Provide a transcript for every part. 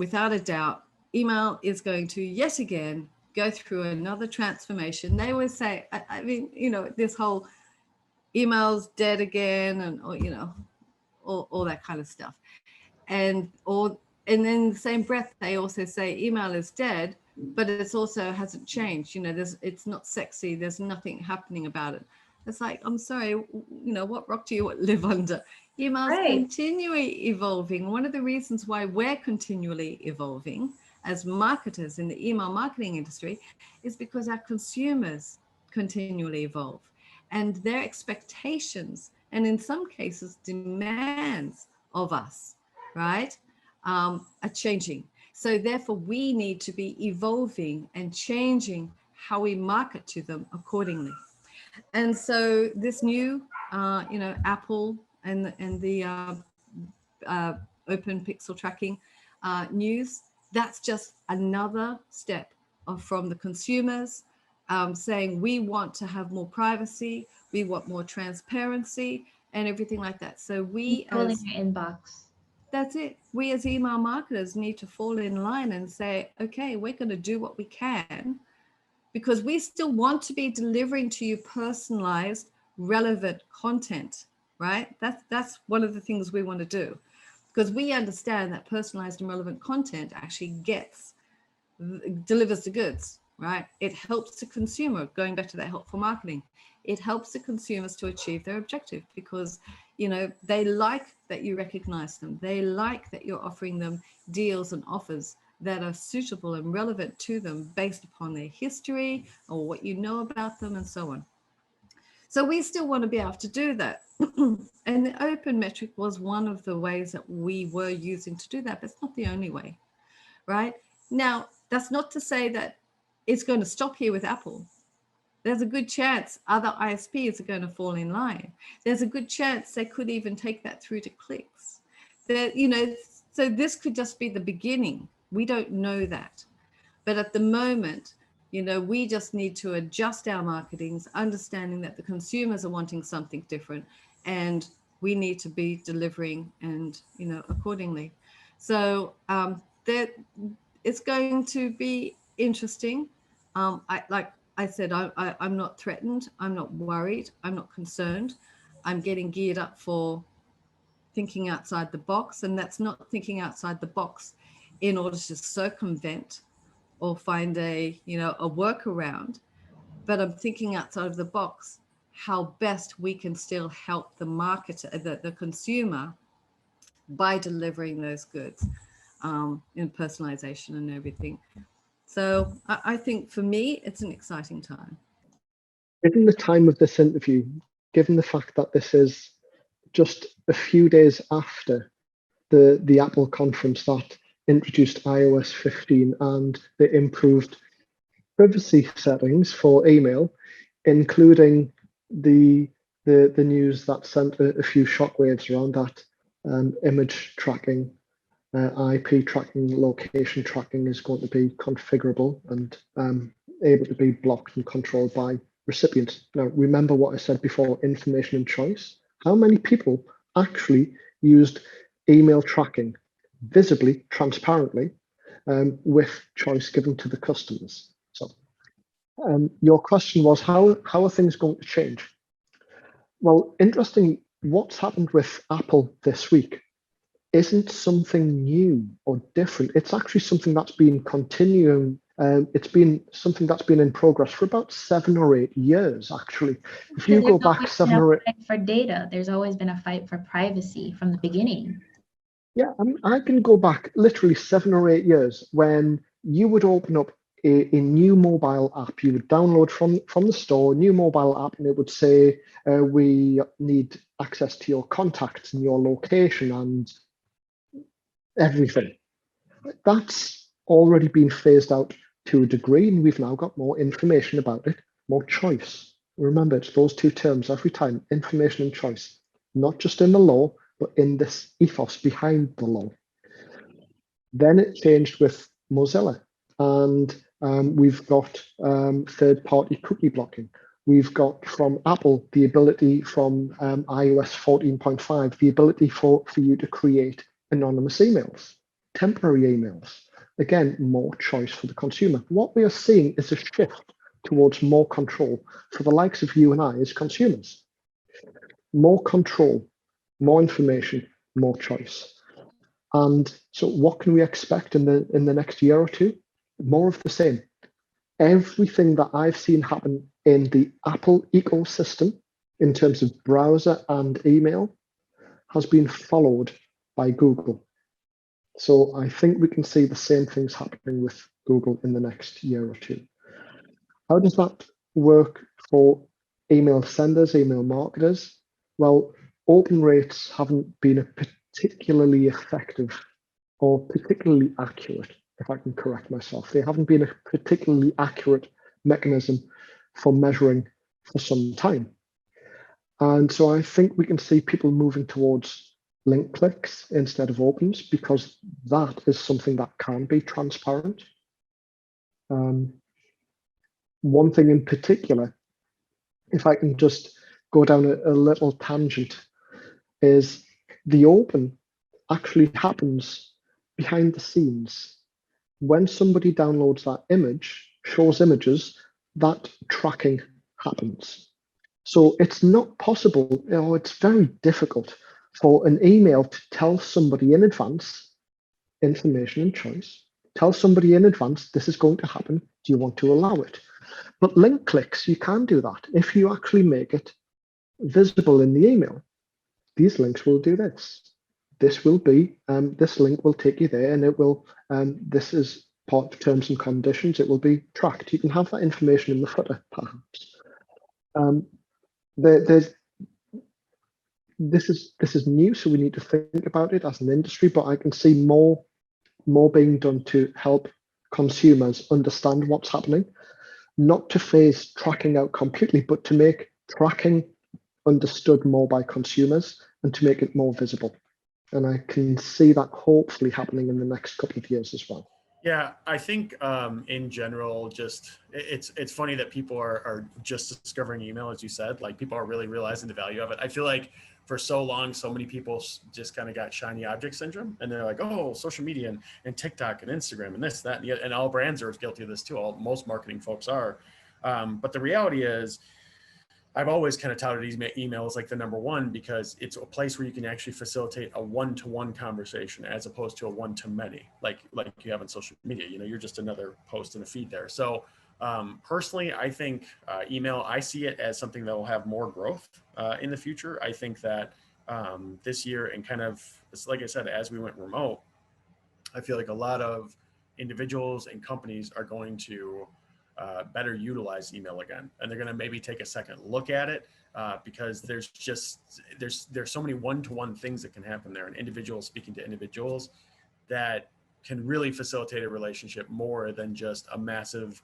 without a doubt, email is going to yet again go through another transformation. They always say, I mean, you know, this whole email's dead again, and or, you know, all that kind of stuff. And then in the same breath, they also say email is dead, but it's also hasn't changed. You know, it's not sexy. There's nothing happening about it. It's like, I'm sorry, you know, what rock do you live under? Email's continually evolving. One of the reasons why we're continually evolving as marketers in the email marketing industry is because our consumers continually evolve, and their expectations, and in some cases demands of us, right, are changing. So therefore we need to be evolving and changing how we market to them accordingly. And so this new, you know, Apple and the open pixel tracking news, that's just another step from the consumers saying we want to have more privacy, we want more transparency and everything like that. So we as your inbox. That's it. We as email marketers need to fall in line and say, okay, we're going to do what we can, because we still want to be delivering to you personalized, relevant content, right? That's one of the things we want to do, because we understand that personalized and relevant content actually delivers the goods, right? It helps the consumer, going back to that helpful marketing. It helps the consumers to achieve their objective, because, you know, they like that you recognize them. They like that you're offering them deals and offers that are suitable and relevant to them based upon their history or what you know about them and so on. So we still want to be able to do that. And the open metric was one of the ways that we were using to do that, but it's not the only way, right? Now, that's not to say that it's going to stop here with Apple. There's a good chance other ISPs are going to fall in line. There's a good chance they could even take that through to clicks. That, you know, so this could just be the beginning. We don't know that. But at the moment, you know, we just need to adjust our marketings, understanding that the consumers are wanting something different, and we need to be delivering and, you know, accordingly. So it's going to be interesting. Like I said, I'm not threatened. I'm not worried. I'm not concerned. I'm getting geared up for thinking outside the box, and that's not thinking outside the box in order to circumvent or find a workaround, but I'm thinking outside of the box how best we can still help the marketer, the consumer, by delivering those goods in personalization and everything. So I think for me, it's an exciting time. Given the time of this interview, given the fact that this is just a few days after the Apple conference that introduced iOS 15 and the improved privacy settings for email, including the news that sent a few shockwaves around that image tracking, IP tracking, location tracking is going to be configurable and able to be blocked and controlled by recipients. Now, remember what I said before, information and choice. How many people actually used email tracking visibly, transparently, with choice given to the customers? So your question was, how are things going to change? Well, interestingly, what's happened with Apple this week isn't something new or different. It's actually something that's been continuing. It's been something that's been in progress for about 7 or 8 years, actually. If you go back 7 or 8 for data, there's always been a fight for privacy from the beginning. Yeah, I can go back literally 7 or 8 years when you would open up a new mobile app. You would download from the store, new mobile app, and it would say, we need access to your contacts and your location and everything. That's already been phased out to a degree, and we've now got more information about it, more choice. Remember, it's those two terms every time, information and choice, not just in the law, but in this ethos behind the law. Then it changed with Mozilla, and we've got third-party cookie blocking. We've got from Apple the ability from iOS 14.5, the ability for you to create anonymous emails. temporary emails. Again, more choice for the consumer. What we are seeing is a shift towards more control for the likes of you and I as consumers. More control, more information, more choice. And so what can we expect in the next year or two? More of the same. Everything that I've seen happen in the Apple ecosystem in terms of browser and email has been followed by Google. So I think we can see the same things happening with Google in the next year or two. How does that work for email senders, email marketers? Well, open rates haven't been a particularly effective or particularly accurate, if I can correct myself. They haven't been a particularly accurate mechanism for measuring for some time. And so I think we can see people moving towards link clicks instead of opens, because that is something that can be transparent. One thing in particular, if I can just go down a little tangent, is the open actually happens behind the scenes. When somebody downloads that image, shows images, that tracking happens. So it's not possible, it's very difficult for an email to tell somebody in advance information and choice. Tell somebody in advance, this is going to happen. Do you want to allow it? But link clicks, you can do that. If you actually make it visible in the email, these links will do this. This will be, this link will take you there, and it will, this is part of terms and conditions. It will be tracked. You can have that information in the footer, perhaps. This is new, so we need to think about it as an industry, but I can see more being done to help consumers understand what's happening, not to phase tracking out completely, but to make tracking understood more by consumers and to make it more visible. And I can see that hopefully happening in the next couple of years as well. Yeah, I think in general, just it's funny that people are just discovering email, as you said. Like, people are really realizing the value of it. I feel like for so long, so many people just kind of got shiny object syndrome, and they're like, oh, social media and TikTok and Instagram and this, that, and all brands are guilty of this too. Most marketing folks are. But the reality is, I've always kind of touted email as like the number one, because it's a place where you can actually facilitate a one-to-one conversation as opposed to a one-to-many, like you have on social media. You're just another post in a feed there. So personally, I think email, I see it as something that will have more growth in the future. I think that this year, and kind of, like I said, as we went remote, I feel like a lot of individuals and companies are going to better utilize email again, and they're going to maybe take a second look at it because there's so many one-to-one things that can happen there, and individuals speaking to individuals that can really facilitate a relationship more than just a massive,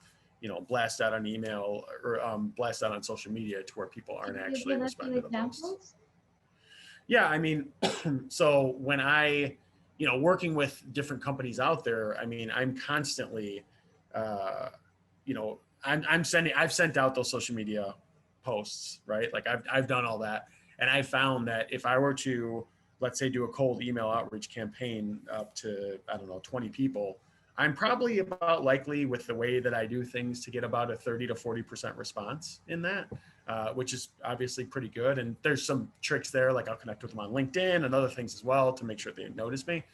blast out on email or blast out on social media to where people aren't actually responding to the posts. Yeah, I mean, so when I, working with different companies out there, I mean, I'm constantly I've sent out those social media posts, right? Like I've done all that. And I found that if I were to, let's say, do a cold email outreach campaign up to, 20 people, I'm probably about likely, with the way that I do things, to get about a 30 to 40% response in that, which is obviously pretty good. And there's some tricks there, like I'll connect with them on LinkedIn and other things as well to make sure they notice me.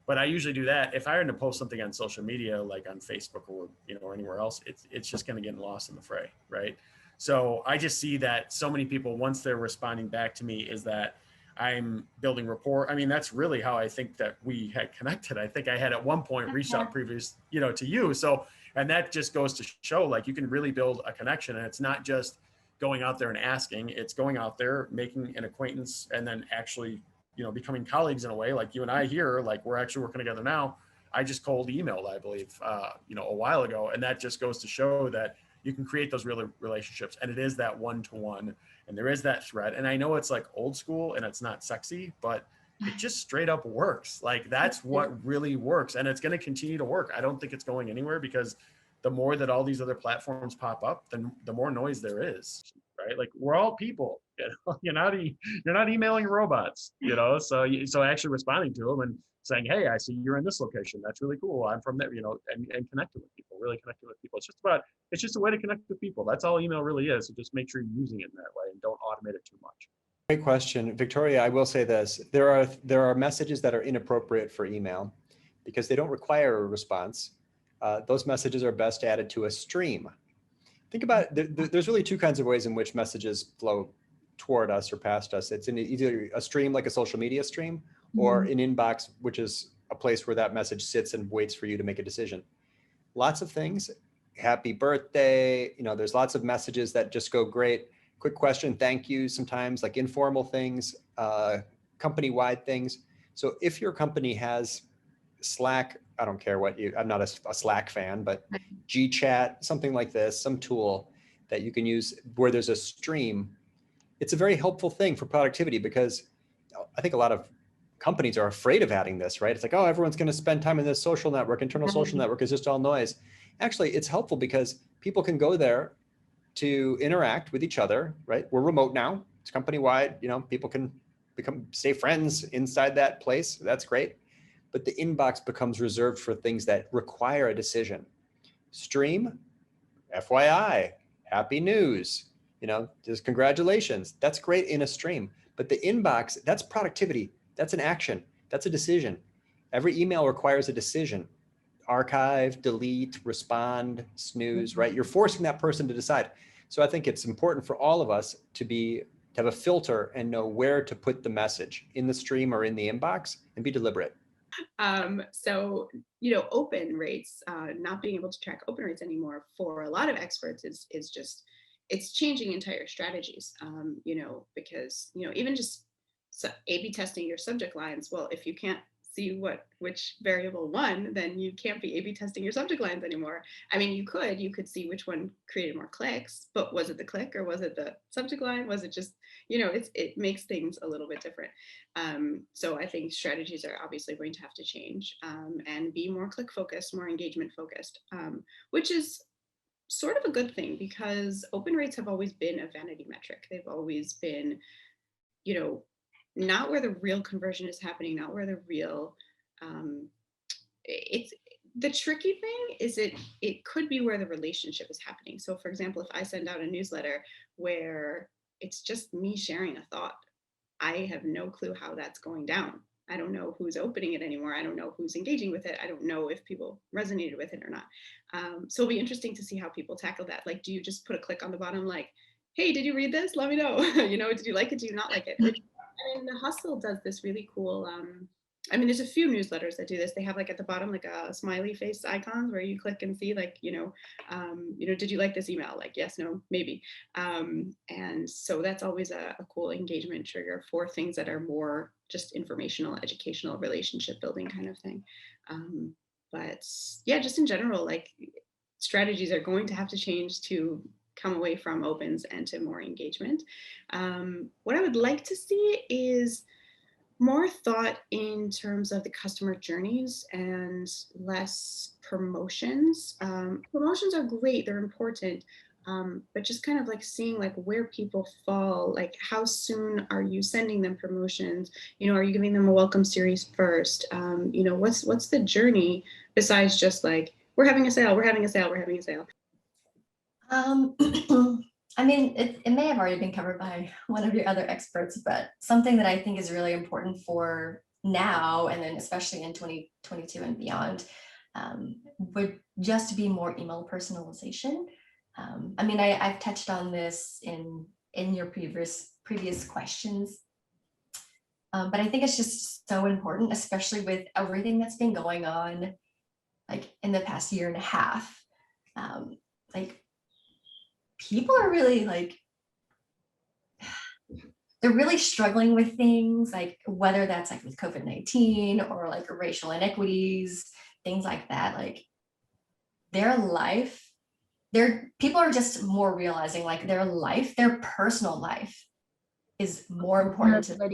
But I usually do that. If I were to post something on social media, like on Facebook or anywhere else, it's just going to get lost in the fray, right? So I just see that so many people, once they're responding back to me, is that I'm building rapport. I mean, that's really how I think that we had connected. I think I had at one point reached out previous, to you. So, and that just goes to show, like, you can really build a connection, and it's not just going out there and asking. It's going out there, making an acquaintance, and then actually becoming colleagues in a way. Like you and I here, like we're actually working together now. I just cold emailed, I believe, a while ago. And that just goes to show that you can create those real relationships. And it is that one-to-one, and there is that thread. And I know it's like old school and it's not sexy, but it just straight up works. Like that's what really works. And it's going to continue to work. I don't think it's going anywhere, because the more that all these other platforms pop up, then the more noise there is, right? Like we're all people You're not emailing robots, so actually responding to them and saying, hey, I see you're in this location. That's really cool. I'm from there, and connecting with people, really connecting with people. It's just a way to connect with people. That's all email really is. So just make sure you're using it in that way and don't automate it too much. Great question. Victoria, I will say this. There are messages that are inappropriate for email because they don't require a response. Those messages are best added to a stream. Think about it. There's really two kinds of ways in which messages flow toward us or past us. It's in either a stream like a social media stream or an inbox, which is a place where that message sits and waits for you to make a decision. Lots of things, happy birthday, there's lots of messages that just go great. Quick question, thank you, sometimes like informal things, company-wide things. So if your company has Slack, I don't care I'm not a Slack fan, but GChat, something like this, some tool that you can use where there's a stream, it's a very helpful thing for productivity because I think a lot of companies are afraid of adding this, right? It's like, oh, everyone's going to spend time in this social network, internal social network is just all noise. Actually, it's helpful because people can go there to interact with each other, right? We're remote now, it's company-wide, people can stay friends inside that place. That's great. But the inbox becomes reserved for things that require a decision. Stream, FYI, happy news, just congratulations. That's great in a stream. But the inbox, that's productivity. That's an action. That's a decision. Every email requires a decision. Archive, delete, respond, snooze, right? You're forcing that person to decide. So I think it's important for all of us to have a filter and know where to put the message in the stream or in the inbox and be deliberate. So, open rates, not being able to track open rates anymore for a lot of experts is just, it's changing entire strategies, because, even just A/B testing your subject lines. Well, if you can't see which variable won, then you can't be A/B testing your subject lines anymore. I mean, you could see which one created more clicks, but was it the click or was it the subject line? Was it just, it makes things a little bit different. So I think strategies are obviously going to have to change and be more click focused, more engagement focused, which is sort of a good thing because open rates have always been a vanity metric. They've always been, not where the real conversion is happening, not where the real, it's the tricky thing is it could be where the relationship is happening. So for example, if I send out a newsletter where it's just me sharing a thought, I have no clue how that's going down. I don't know who's opening it anymore. I don't know who's engaging with it. I don't know if people resonated with it or not. So it'll be interesting to see how people tackle that. Like, do you just put a click on the bottom like, hey, did you read this? Let me know. Did you like it? Do you not like it? The Hustle does this really cool, there's a few newsletters that do this. They have like at the bottom, like a smiley face icons where you click and see like, did you like this email? Like, yes, no, maybe. And so that's always a cool engagement trigger for things that are more just informational, educational, relationship building kind of thing. But yeah, just in general, like strategies are going to have to change to come away from opens and to more engagement. What I would like to see is more thought in terms of the customer journeys and less promotions. Promotions are great, they're important, but just kind of like seeing like where people fall, like how soon are you sending them promotions? Are you giving them a welcome series first? What's the journey besides just like, we're having a sale, we're having a sale, we're having a sale. It may have already been covered by one of your other experts, but something that I think is really important for now, and then especially in 2022 and beyond, would just be more email personalization. I've touched on this in your previous questions, but I think it's just so important, especially with everything that's been going on, like in the past year and a half. People are really they're really struggling with things, like whether that's like with COVID-19 or like racial inequities, things like that. Like people are just more realizing like their personal life is more important to them,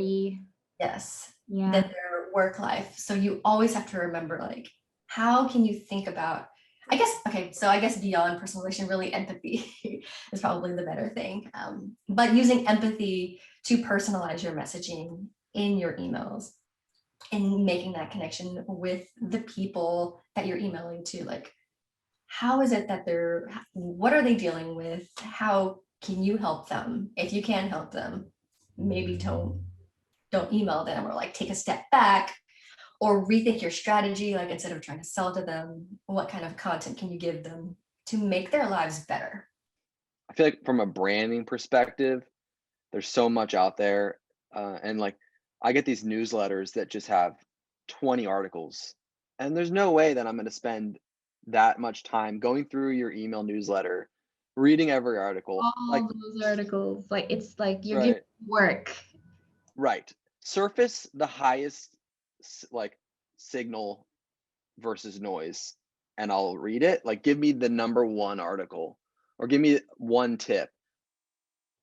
than their work life. So you always have to remember, like, how can you think about I guess, okay, so I guess beyond personalization, really empathy is probably the better thing. But using empathy to personalize your messaging in your emails and making that connection with the people that you're emailing to, like, how is it that what are they dealing with? How can you help them? If you can help them, maybe don't email them, or like take a step back or rethink your strategy. Like, instead of trying to sell to them, what kind of content can you give them to make their lives better? I feel like from a branding perspective, there's so much out there. And like, I get these newsletters that just have 20 articles, and there's no way that I'm going to spend that much time going through your email newsletter, reading every article. All Like, those articles, like it's like you're right, giving work. right. Surface the highest like signal versus noise, and I'll read it. Like, give me the number one article, or give me one tip.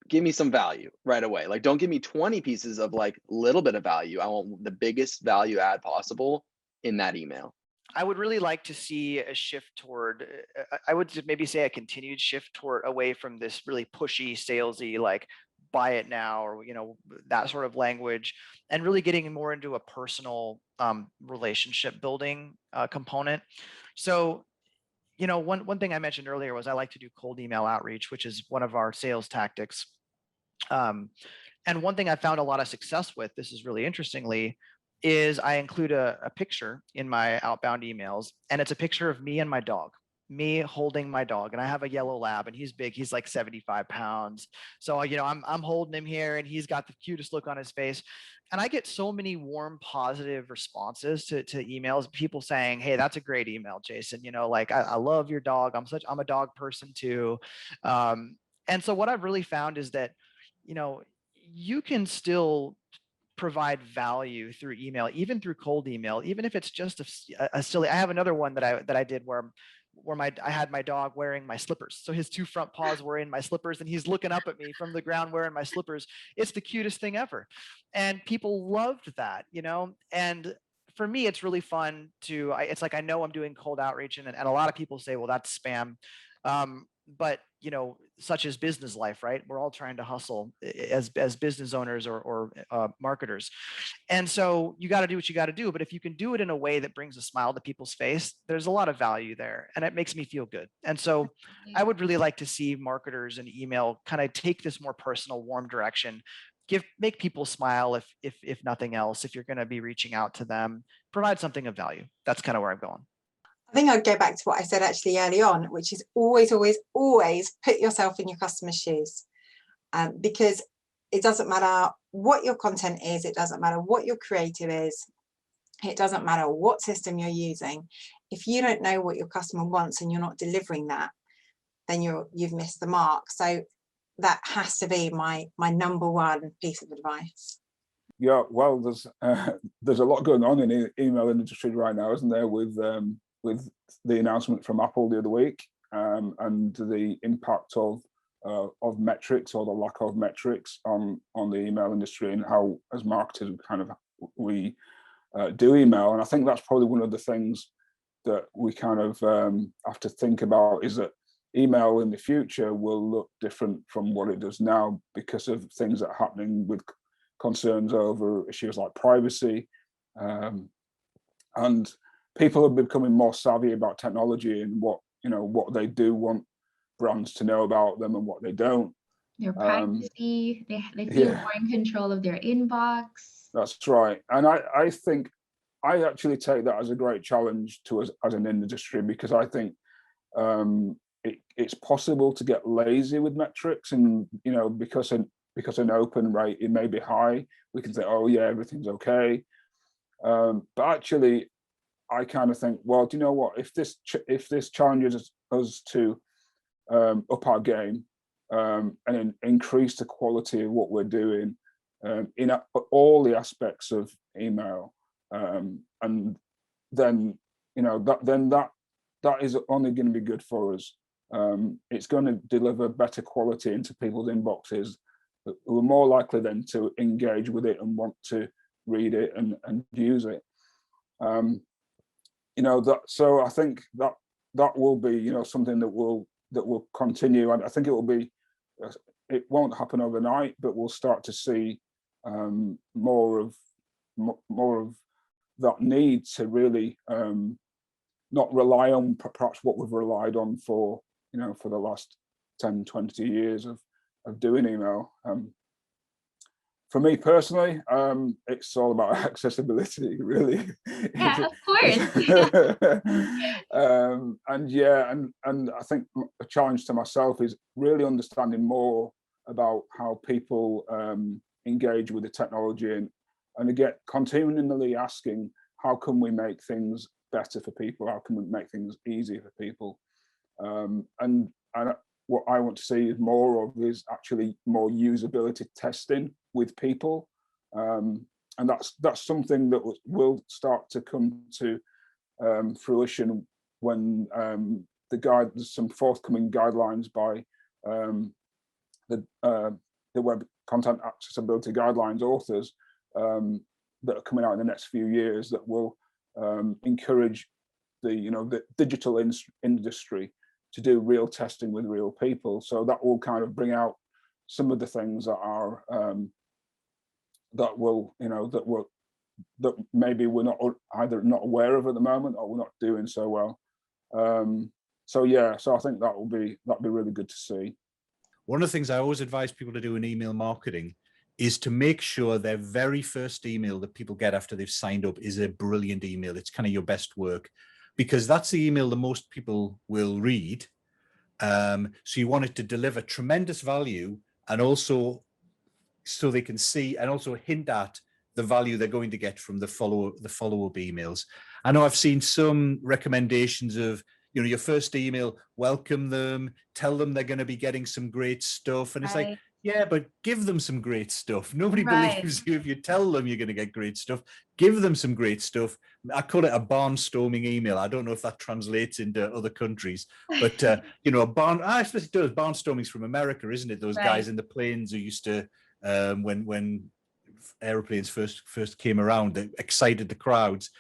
Give me some value right away. Like, don't give me 20 pieces of like little bit of value. I want the biggest value add possible in that email. I would really like to see a shift toward, I would maybe say a continued shift toward away from this really pushy, salesy, like buy it now, or, you know, that sort of language, and really getting more into a personal relationship building component. So, you know, one thing I mentioned earlier was I like to do cold email outreach, which is one of our sales tactics. And one thing I found a lot of success with, this is really interestingly, is I include a picture in my outbound emails, and it's a picture of me and my dog, me holding my dog. And I have a yellow lab, and he's big. He's like 75 pounds. So, you know, I'm holding him here, and he's got the cutest look on his face. And I get so many warm, positive responses to emails, people saying, hey, that's a great email, Jayson. You know, like, I love your dog. I'm a dog person too. And so what I've really found is that, you know, you can still provide value through email, even through cold email, even if it's just a silly. I have another one that I did where I had my dog wearing my slippers. So his two front paws were in my slippers, and he's looking up at me from the ground wearing my slippers. It's the cutest thing ever. And people loved that, you know. And for me, it's really fun to, it's like, I know I'm doing cold outreach, and a lot of people say, well, that's spam. But, you know, such as business life, right? We're all trying to hustle as business owners or marketers. And so you got to do what you got to do. But if you can do it in a way that brings a smile to people's face, there's a lot of value there, and it makes me feel good. And so I would really like to see marketers and email kind of take this more personal, warm direction, make people smile, if nothing else. If you're going to be reaching out to them, provide something of value. That's kind of where I'm going. I think I'd go back to what I said actually early on, which is always put yourself in your customer's shoes, because it doesn't matter what your content is, it doesn't matter what your creative is, it doesn't matter what system you're using. If you don't know what your customer wants and you're not delivering that, then you've missed the mark. So that has to be my number one piece of advice. Yeah, well, there's a lot going on in the email industry right now, isn't there, with the announcement from Apple the other week, and the impact of metrics, or the lack of metrics on the email industry, and how as marketers we do email. And I think that's probably one of the things that we kind of have to think about, is that email in the future will look different from what it does now, because of things that are happening with concerns over issues like privacy, and people are becoming more savvy about technology and what they do want brands to know about them and what they don't. Their privacy, they feel more in control of their inbox. That's right. And I think I actually take that as a great challenge to us as an industry, because I think it's possible to get lazy with metrics, and because an open rate, it may be high, we can say, oh yeah, everything's okay, but actually I kind of think, well, do you know what, if this challenges us to up our game, and increase the quality of what we're doing in all the aspects of email, and then that is only going to be good for us. It's going to deliver better quality into people's inboxes, who are more likely then to engage with it and want to read it and use it. So I think that will be, you know, something that will continue, and I think it won't happen overnight, but we'll start to see more of that need to really not rely on perhaps what we've relied on for, you know, for the last 10, 20 years of doing email. For me personally, it's all about accessibility, really. Yeah, of course. And I think a challenge to myself is really understanding more about how people engage with the technology, and again, continually asking, how can we make things better for people? How can we make things easier for people? And what I want to see is more of is actually more usability testing with people, and that's something that will start to come to fruition when there's some forthcoming guidelines by the Web Content Accessibility Guidelines authors that are coming out in the next few years that will encourage the digital industry to do real testing with real people. So that will kind of bring out some of the things that are that maybe we're not either not aware of at the moment, or we're not doing so well. So I think that'll be really good to see. One of the things I always advise people to do in email marketing is to make sure their very first email that people get after they've signed up is a brilliant email. It's kind of your best work, because that's the email that most people will read. So you want it to deliver tremendous value, and also so they can see and also hint at the value they're going to get from the follow-up emails. I know I've seen some recommendations of, your first email, welcome them, tell them they're going to be getting some great stuff. And it's like, yeah, but give them some great stuff. Nobody believes you if you tell them you're going to get great stuff. Give them some great stuff. I call it a barnstorming email. I don't know if that translates into other countries, but I suppose it does. Barnstorming's from America, isn't it? Those guys in the planes who used to, when airplanes first came around, they excited the crowds.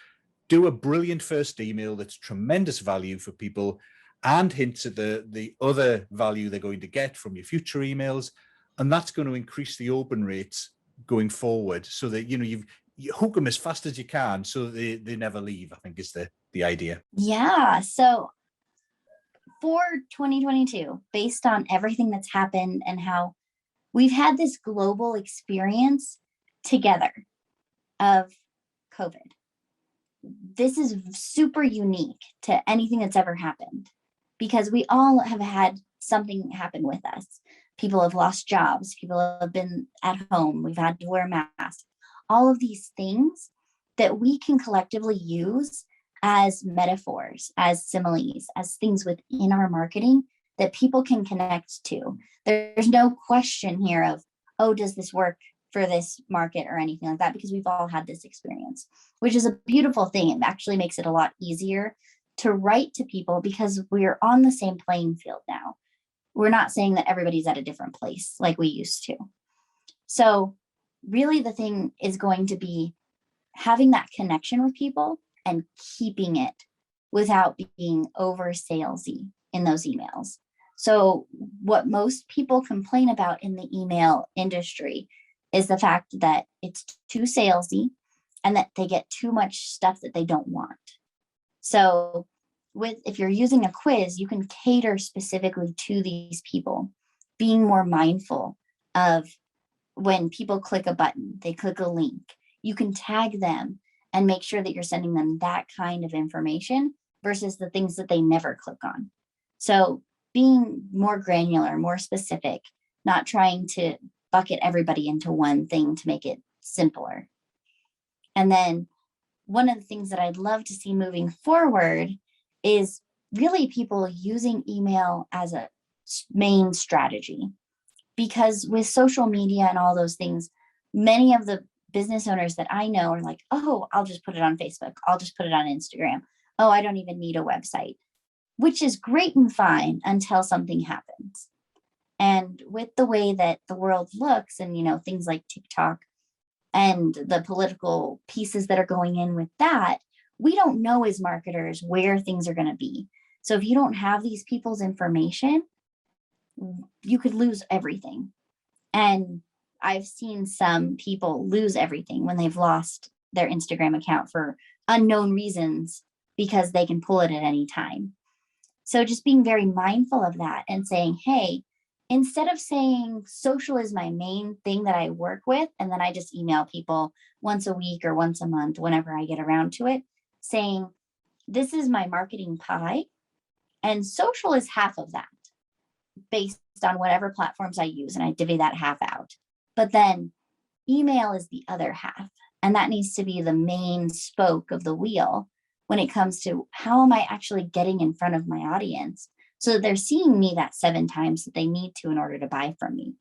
Do a brilliant first email that's tremendous value for people and hints at the other value they're going to get from your future emails. And that's going to increase the open rates going forward, so that, you hook them as fast as you can so that they never leave, I think is the idea. Yeah. So for 2022, based on everything that's happened and how we've had this global experience together of COVID, this is super unique to anything that's ever happened, because we all have had something happen with us. People have lost jobs. People have been at home. We've had to wear masks. All of these things that we can collectively use as metaphors, as similes, as things within our marketing that people can connect to. There's no question here of, oh, does this work for this market or anything like that, because we've all had this experience, which is a beautiful thing. It actually makes it a lot easier to write to people because we're on the same playing field now. We're not saying that everybody's at a different place like we used to. So really the thing is going to be having that connection with people and keeping it without being over salesy in those emails. So what most people complain about in the email industry is the fact that it's too salesy and that they get too much stuff that they don't want. So if you're using a quiz, you can cater specifically to these people, being more mindful of when people click a button, they click a link, you can tag them and make sure that you're sending them that kind of information versus the things that they never click on. So being more granular, more specific, not trying to bucket everybody into one thing to make it simpler. And then one of the things that I'd love to see moving forward is really people using email as a main strategy, because with social media and all those things, many of the business owners that I know are like, oh, I'll just put it on Facebook. I'll just put it on Instagram. Oh, I don't even need a website, which is great and fine until something happens. And with the way that the world looks and, things like TikTok and the political pieces that are going in with that, we don't know as marketers where things are going to be. So if you don't have these people's information, you could lose everything. And I've seen some people lose everything when they've lost their Instagram account for unknown reasons because they can pull it at any time. So just being very mindful of that and saying, hey, instead of saying social is my main thing that I work with, and then I just email people once a week or once a month, whenever I get around to it, saying, this is my marketing pie, and social is half of that based on whatever platforms I use, and I divvy that half out. But then email is the other half, and that needs to be the main spoke of the wheel when it comes to how am I actually getting in front of my audience so that they're seeing me that 7 times that they need to in order to buy from me.